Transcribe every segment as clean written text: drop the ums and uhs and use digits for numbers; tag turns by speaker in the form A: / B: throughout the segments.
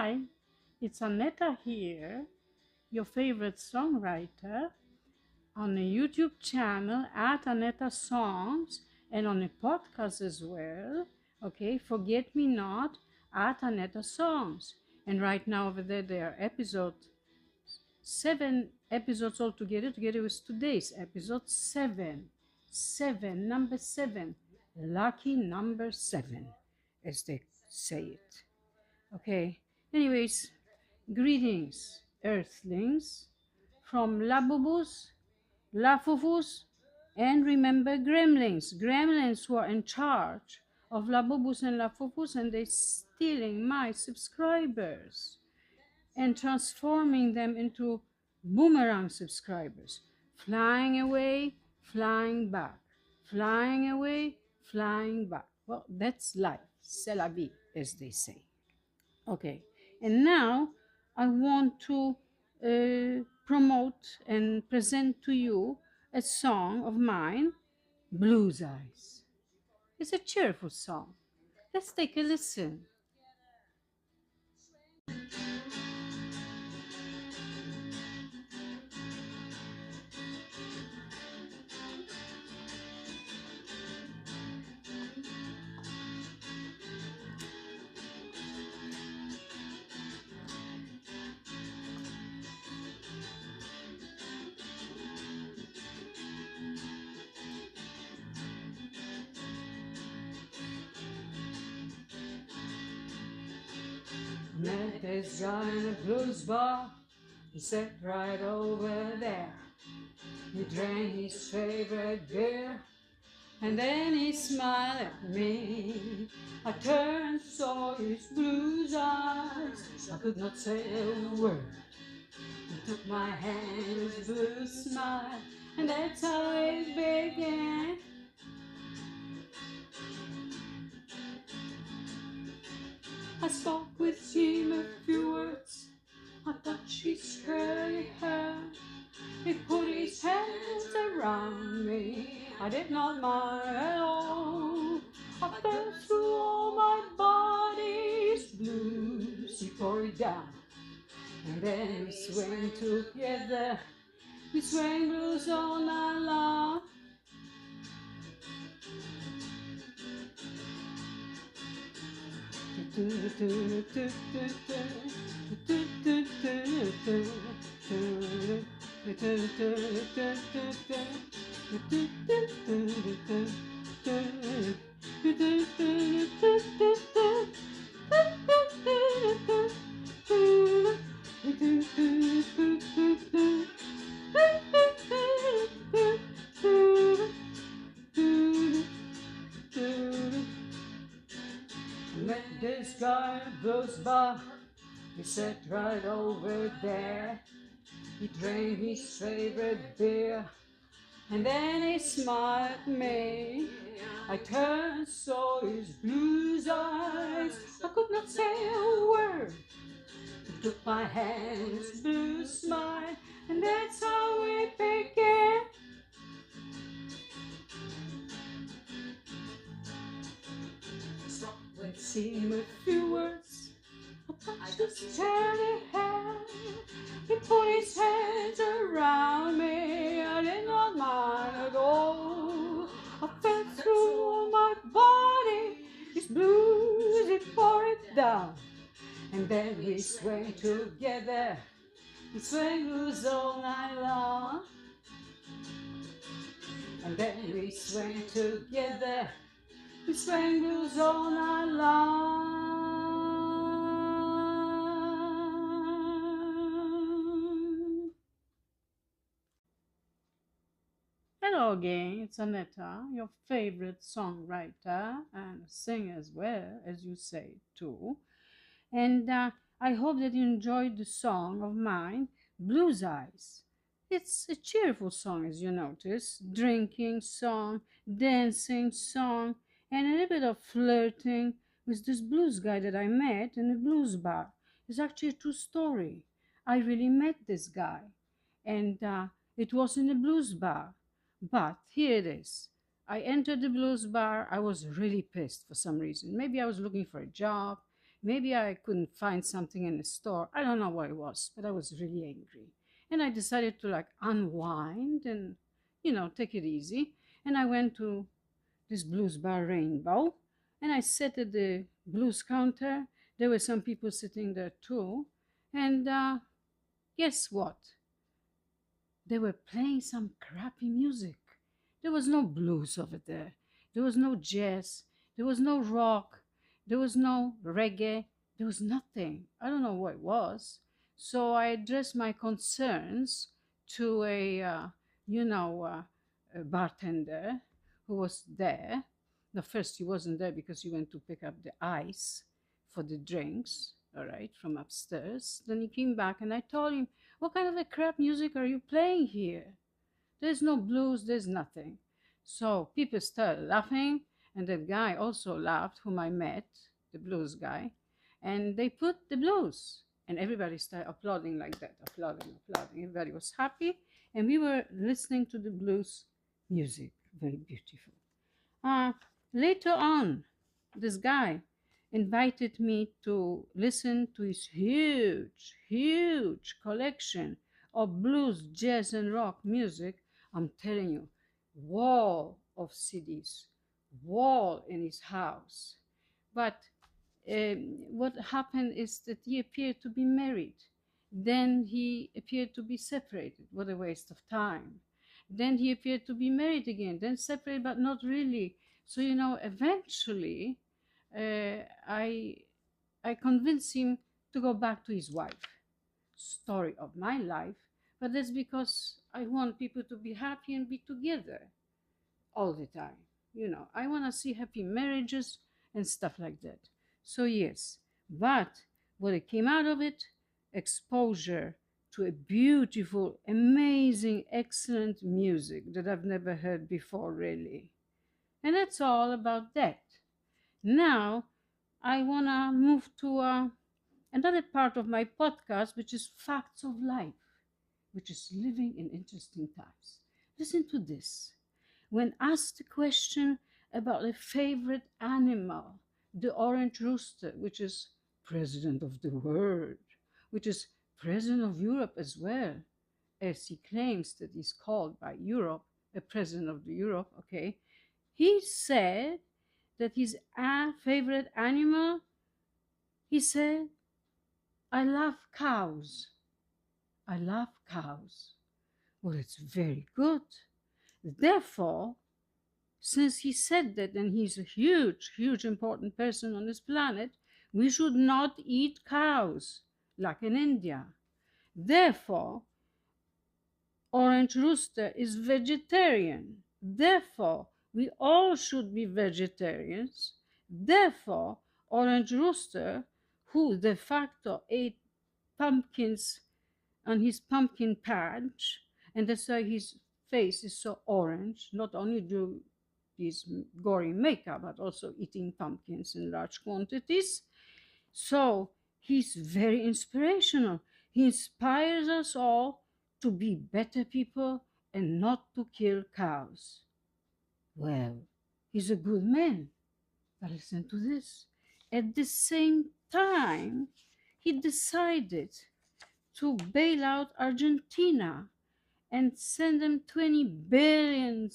A: Hi, it's Annetta here, your favorite songwriter, on a YouTube channel at Annetta Songs and on a podcast as well. Okay, Forget Me Not at Annetta Songs. And right now over there are seven episodes altogether, together with today's episode 7. Number 7. Lucky number 7, as they say it. Okay, anyways, greetings, earthlings, from Labubus, Lafufus, and remember gremlins. Gremlins who are in charge of Labubus and Lafufus, and they're stealing my subscribers and transforming them into boomerang subscribers, flying away, flying back, flying away, flying back. Well, that's life. C'est la vie, as they say. Okay, and now I want to promote and present to you a song of mine, Blues Eyes. It's a cheerful song. Let's take a listen. Met this guy in a blues bar. He sat right over there. He drank his favorite beer, and then he smiled at me. I turned, saw his blues eyes. I could not say a word. He took my hand with his blue smile, and that's how it began. I spoke with him a few words. I touched his curly hair. He put his hands around me. I did not mind at all. I felt through all my body's blues. He poured it down, and then we swing together. We swing blues all night long. Met this guy at the blues bar. He sat right over there. He drank his favorite beer, and then he smiled at me. I turned, saw his blues eyes. I could not say a word. He took my hand, his blue smile, and that's how we began. Let's see him a few words. I touched his curly hair. He put his hands around me. I did not mind at all. I felt through all my body his blues. He poured it down, and then we swang together. We swang blues all night long, and then we swang together. We swang blues all night long. Hello again, it's Annetta, your favorite songwriter and singer as well, as you say too. And I hope that you enjoyed the song of mine, Blues Eyes. It's a cheerful song, as you notice, drinking song, dancing song, and a little bit of flirting with this blues guy that I met in a blues bar. It's actually a true story. I really met this guy, and it was in a blues bar. But here it is. I entered the blues bar. I was really pissed for some reason. Maybe I was looking for a job. Maybe I couldn't find something in the store. I don't know what it was, but I was really angry. And I decided to like unwind and, take it easy. And I went to this blues bar, Rainbow, and I sat at the blues counter. There were some people sitting there too. And guess what? They were playing some crappy music. There was no blues over there. There was no jazz. There was no rock. There was no reggae. There was nothing. I don't know what it was. So I addressed my concerns to a bartender who was there. The first he wasn't there because he went to pick up the ice for the drinks, all right, from upstairs. Then he came back and I told him, what kind of a crap music are you playing here? There's no blues, there's nothing. So people started laughing, and that guy also laughed, whom I met, the blues guy, and they put the blues. And everybody started applauding like that, applauding. Everybody was happy, and we were listening to the blues music. Very beautiful. Later on, this guy invited me to listen to his huge collection of blues, jazz, and rock music. I'm telling you, wall of CDs, wall in his house. But what happened is that he appeared to be married. Then he appeared to be separated. What a waste of time. Then he appeared to be married again, then separated, but not really. So, eventually, I convinced him to go back to his wife. Story of my life, but that's because I want people to be happy and be together all the time. I want to see happy marriages and stuff like that. So yes, but what came out of it, exposure to a beautiful, amazing, excellent music that I've never heard before, really. And that's all about that. Now, I want to move to another part of my podcast, which is Facts of Life, which is living in interesting times. Listen to this. When asked the question about a favorite animal, the orange rooster, which is president of the world, which is president of Europe as well, as he claims that he's called by Europe, a president of the Europe, okay, he said that his favorite animal, he said, I love cows. I love cows. Well, it's very good. Therefore, since he said that and he's a huge important person on this planet, we should not eat cows like in India. Therefore, orange rooster is vegetarian. Therefore, we all should be vegetarians. Therefore, orange rooster, who de facto ate pumpkins on his pumpkin patch, and that's why his face is so orange, not only do his gory makeup, but also eating pumpkins in large quantities. So he's very inspirational. He inspires us all to be better people and not to kill cows. Well, he's a good man. But listen to this. At the same time, he decided to bail out Argentina and send them $20 billion,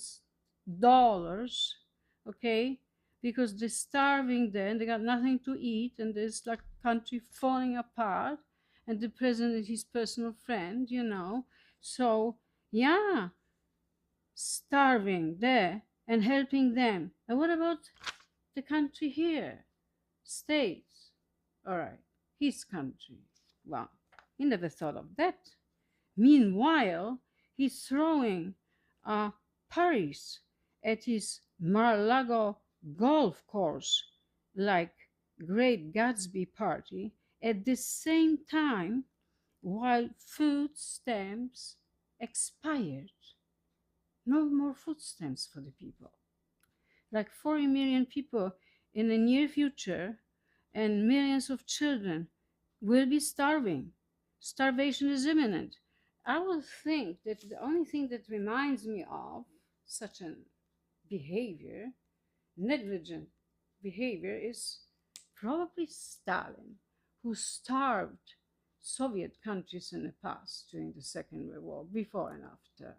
A: okay, because they're starving there and they got nothing to eat and there's like country falling apart and the president is his personal friend, So, yeah, starving there and helping them. And what about the country here? States. All right, his country. Wow, he never thought of that. Meanwhile, he's throwing Paris at his Mar-a-Lago golf course like Great Gatsby party at the same time while food stamps expired. No more food stamps for the people. Like 40 million people in the near future and millions of children will be starving. Starvation is imminent. I would think that the only thing that reminds me of such an behavior, negligent behavior, is probably Stalin, who starved Soviet countries in the past during the Second World War, before and after.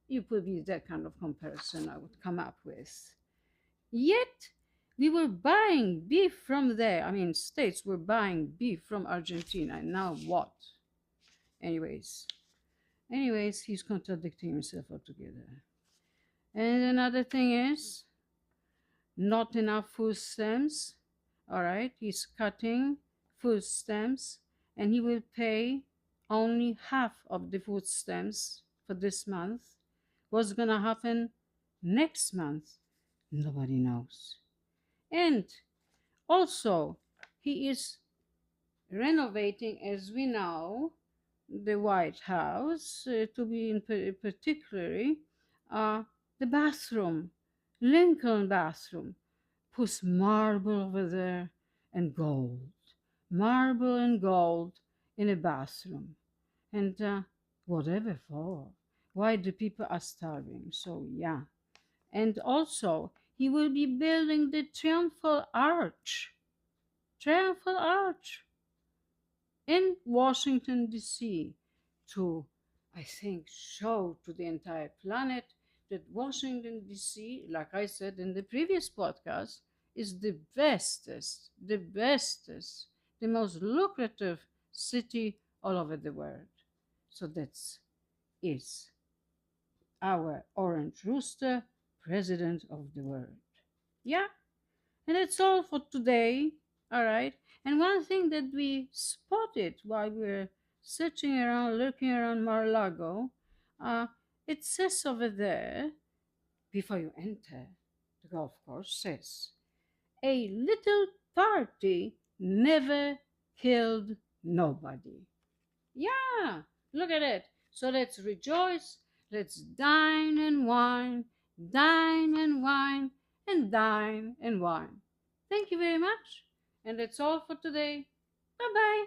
A: It would be that kind of comparison I would come up with. Yet, we were buying beef from there. I mean, states were buying beef from Argentina. And now what? Anyways, he's contradicting himself altogether. And another thing is, not enough food stamps. All right, he's cutting food stamps, and he will pay only half of the food stamps for this month. What's gonna happen next month? Nobody knows. And also, he is renovating, as we know, the White House, to be in particularly the bathroom, Lincoln bathroom, puts marble over there and gold, marble and gold in a bathroom. And whatever for? Why the people are starving? So yeah. And also, he will be building the Triumphal Arch in Washington, D.C. to, I think, show to the entire planet that Washington, D.C., like I said in the previous podcast, is the bestest, the most lucrative city all over the world. So that's is our orange rooster, president of the world. Yeah, and that's all for today. All right. And one thing that we spotted while we were searching around, looking around Mar-a-Lago, it says over there, before you enter the golf course, says, a little party never killed nobody. Yeah, look at it. So let's rejoice, let's dine and wine, dine and wine, and dine and wine. Thank you very much. And that's all for today. Bye bye.